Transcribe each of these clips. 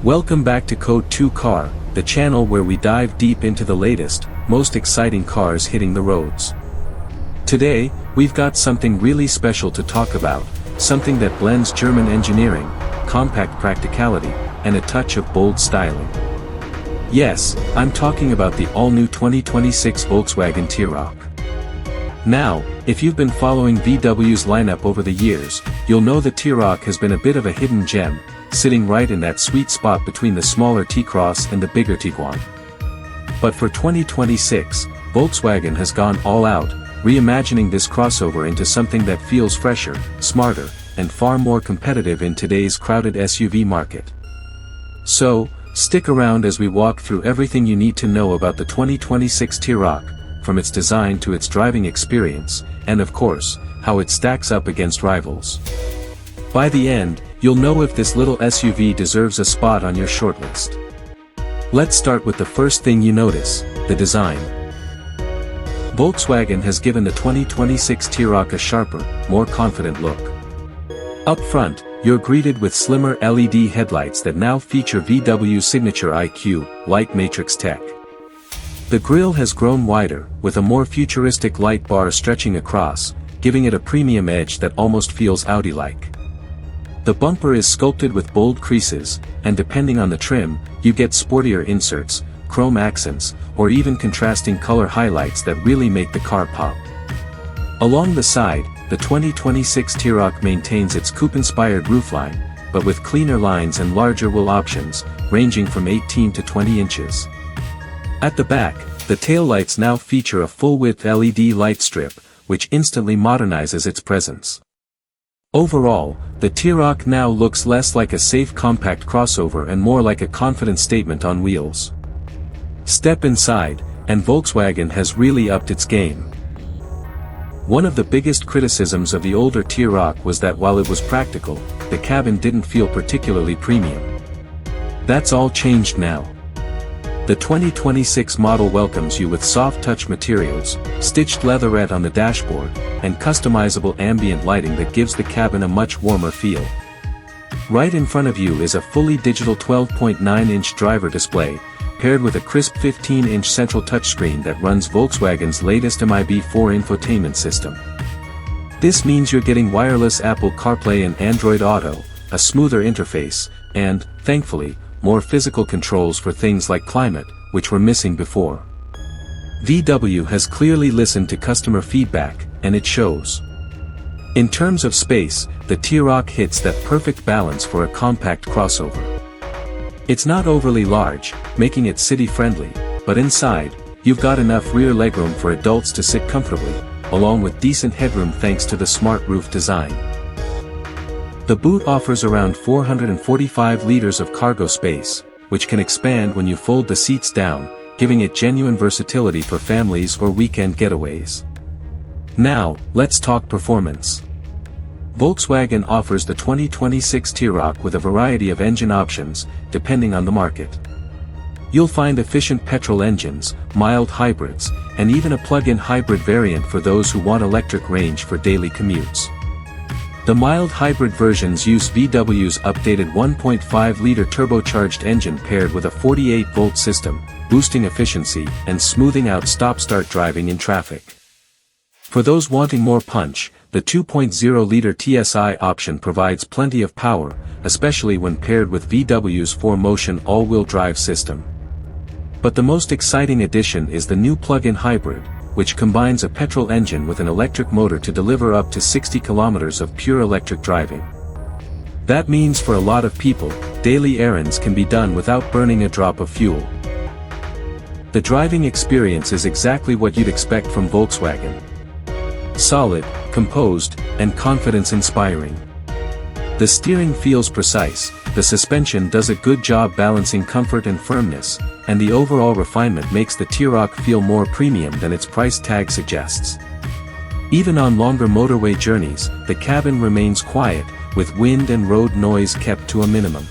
Welcome back to Code 2 Car, the channel where we dive deep into the latest, most exciting cars hitting the roads. Today, we've got something really special to talk about, something that blends German engineering, compact practicality, and a touch of bold styling. Yes, I'm talking about the all-new 2026 Volkswagen T-Roc. Now, if you've been following VW's lineup over the years, you'll know the T-Roc has been a bit of a hidden gem, sitting right in that sweet spot between the smaller T-Cross and the bigger Tiguan. But for 2026, Volkswagen has gone all out, reimagining this crossover into something that feels fresher, smarter, and far more competitive in today's crowded SUV market. So, stick around as we walk through everything you need to know about the 2026 T-Roc, from its design to its driving experience, and of course, how it stacks up against rivals. By the end, you'll know if this little SUV deserves a spot on your shortlist. Let's start with the first thing you notice, the design. Volkswagen has given the 2026 T-Roc a sharper, more confident look. Up front, you're greeted with slimmer LED headlights that now feature VW signature IQ, light matrix tech. The grille has grown wider, with a more futuristic light bar stretching across, giving it a premium edge that almost feels Audi-like. The bumper is sculpted with bold creases, and depending on the trim, you get sportier inserts, chrome accents, or even contrasting color highlights that really make the car pop. Along the side, the 2026 T-Roc maintains its coupe-inspired roofline, but with cleaner lines and larger wheel options, ranging from 18 to 20 inches. At the back, the taillights now feature a full-width LED light strip, which instantly modernizes its presence. Overall, the T-Roc now looks less like a safe compact crossover and more like a confident statement on wheels. Step inside, and Volkswagen has really upped its game. One of the biggest criticisms of the older T-Roc was that while it was practical, the cabin didn't feel particularly premium. That's all changed now. The 2026 model welcomes you with soft-touch materials, stitched leatherette on the dashboard, and customizable ambient lighting that gives the cabin a much warmer feel. Right in front of you is a fully digital 12.9-inch driver display, paired with a crisp 15-inch central touchscreen that runs Volkswagen's latest MIB4 infotainment system. This means you're getting wireless Apple CarPlay and Android Auto, a smoother interface, and, thankfully, more physical controls for things like climate, which were missing before. VW has clearly listened to customer feedback, and it shows. In terms of space, the T-Roc hits that perfect balance for a compact crossover. It's not overly large, making it city-friendly, but inside, you've got enough rear legroom for adults to sit comfortably, along with decent headroom thanks to the smart roof design. The boot offers around 445 liters of cargo space, which can expand when you fold the seats down, giving it genuine versatility for families or weekend getaways. Now, let's talk performance. Volkswagen offers the 2026 T-Roc with a variety of engine options, depending on the market. You'll find efficient petrol engines, mild hybrids, and even a plug-in hybrid variant for those who want electric range for daily commutes. The mild hybrid versions use VW's updated 1.5-liter turbocharged engine paired with a 48-volt system, boosting efficiency and smoothing out stop-start driving in traffic. For those wanting more punch, the 2.0-liter TSI option provides plenty of power, especially when paired with VW's 4Motion all-wheel drive system. But the most exciting addition is the new plug-in hybrid, which combines a petrol engine with an electric motor to deliver up to 60 kilometers of pure electric driving. That means for a lot of people, daily errands can be done without burning a drop of fuel. The driving experience is exactly what you'd expect from Volkswagen. Solid, composed, and confidence-inspiring. The steering feels precise, the suspension does a good job balancing comfort and firmness, and the overall refinement makes the T-Roc feel more premium than its price tag suggests. Even on longer motorway journeys, the cabin remains quiet, with wind and road noise kept to a minimum.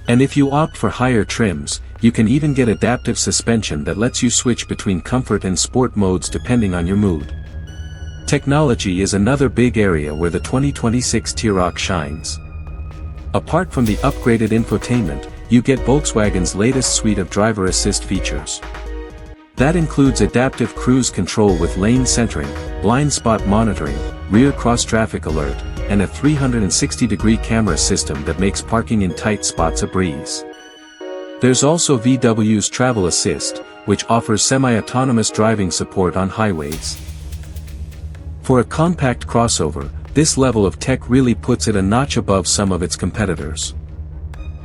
And if you opt for higher trims, you can even get adaptive suspension that lets you switch between comfort and sport modes depending on your mood. Technology is another big area where the 2026 T-Roc shines. Apart from the upgraded infotainment, you get Volkswagen's latest suite of driver assist features. That includes adaptive cruise control with lane centering, blind spot monitoring, rear cross-traffic alert, and a 360-degree camera system that makes parking in tight spots a breeze. There's also VW's Travel Assist, which offers semi-autonomous driving support on highways. For a compact crossover, this level of tech really puts it a notch above some of its competitors.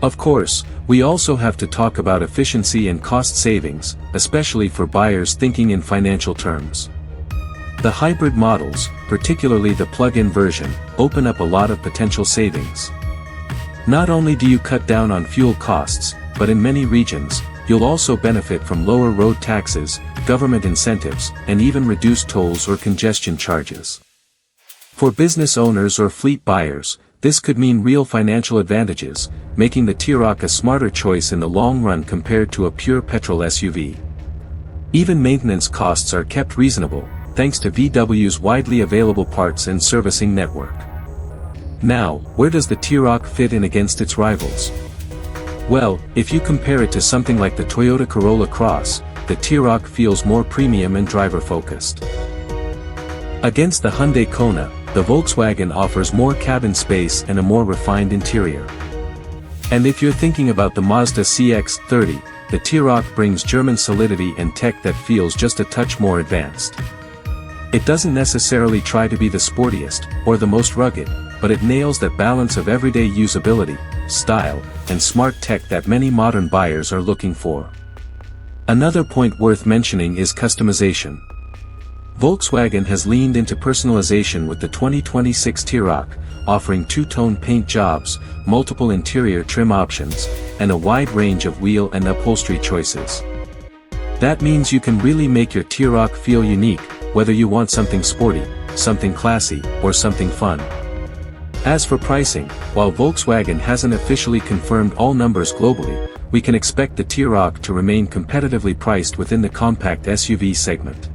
Of course, we also have to talk about efficiency and cost savings, especially for buyers thinking in financial terms. The hybrid models, particularly the plug-in version, open up a lot of potential savings. Not only do you cut down on fuel costs, but in many regions, you'll also benefit from lower road taxes, government incentives, and even reduced tolls or congestion charges. For business owners or fleet buyers, this could mean real financial advantages, making the T-Roc a smarter choice in the long run compared to a pure petrol SUV. Even maintenance costs are kept reasonable, thanks to VW's widely available parts and servicing network. Now, where does the T-Roc fit in against its rivals? Well, if you compare it to something like the Toyota Corolla Cross, the T-Roc feels more premium and driver-focused. Against the Hyundai Kona, the Volkswagen offers more cabin space and a more refined interior. And if you're thinking about the Mazda CX-30, the T-Roc brings German solidity and tech that feels just a touch more advanced. It doesn't necessarily try to be the sportiest, or the most rugged, but it nails that balance of everyday usability, style, and smart tech that many modern buyers are looking for. Another point worth mentioning is customization. Volkswagen has leaned into personalization with the 2026 T-Roc, offering two-tone paint jobs, multiple interior trim options, and a wide range of wheel and upholstery choices. That means you can really make your T-Roc feel unique, whether you want something sporty, something classy, or something fun. As for pricing, while Volkswagen hasn't officially confirmed all numbers globally, we can expect the T-Roc to remain competitively priced within the compact SUV segment.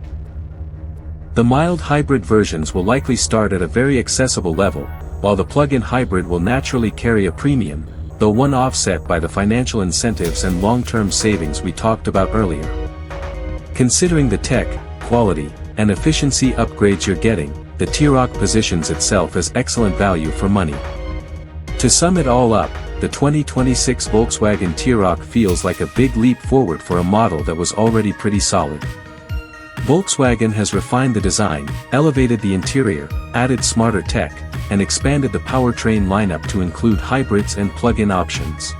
The mild hybrid versions will likely start at a very accessible level, while the plug-in hybrid will naturally carry a premium, though one offset by the financial incentives and long-term savings we talked about earlier. Considering the tech, quality, and efficiency upgrades you're getting, the T-Roc positions itself as excellent value for money. To sum it all up, the 2026 Volkswagen T-Roc feels like a big leap forward for a model that was already pretty solid. Volkswagen has refined the design, elevated the interior, added smarter tech, and expanded the powertrain lineup to include hybrids and plug-in options.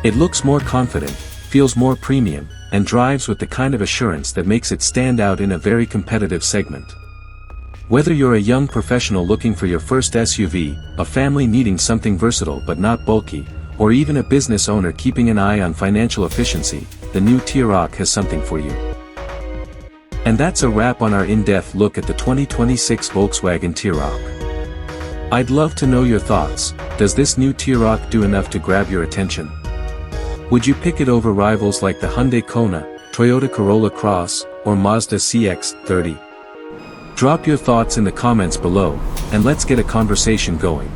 It looks more confident, feels more premium, and drives with the kind of assurance that makes it stand out in a very competitive segment. Whether you're a young professional looking for your first SUV, a family needing something versatile but not bulky, or even a business owner keeping an eye on financial efficiency, the new T-Roc has something for you. And that's a wrap on our in-depth look at the 2026 Volkswagen T-Roc. I'd love to know your thoughts. Does this new T-Roc do enough to grab your attention? Would you pick it over rivals like the Hyundai Kona, Toyota Corolla Cross, or Mazda CX-30? Drop your thoughts in the comments below, and let's get a conversation going.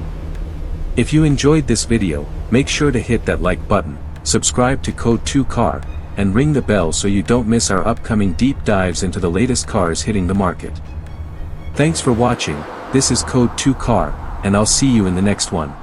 If you enjoyed this video, make sure to hit that like button, subscribe to Code 2 Car, and ring the bell so you don't miss our upcoming deep dives into the latest cars hitting the market. Thanks for watching. This is Code 2 Car, and I'll see you in the next one.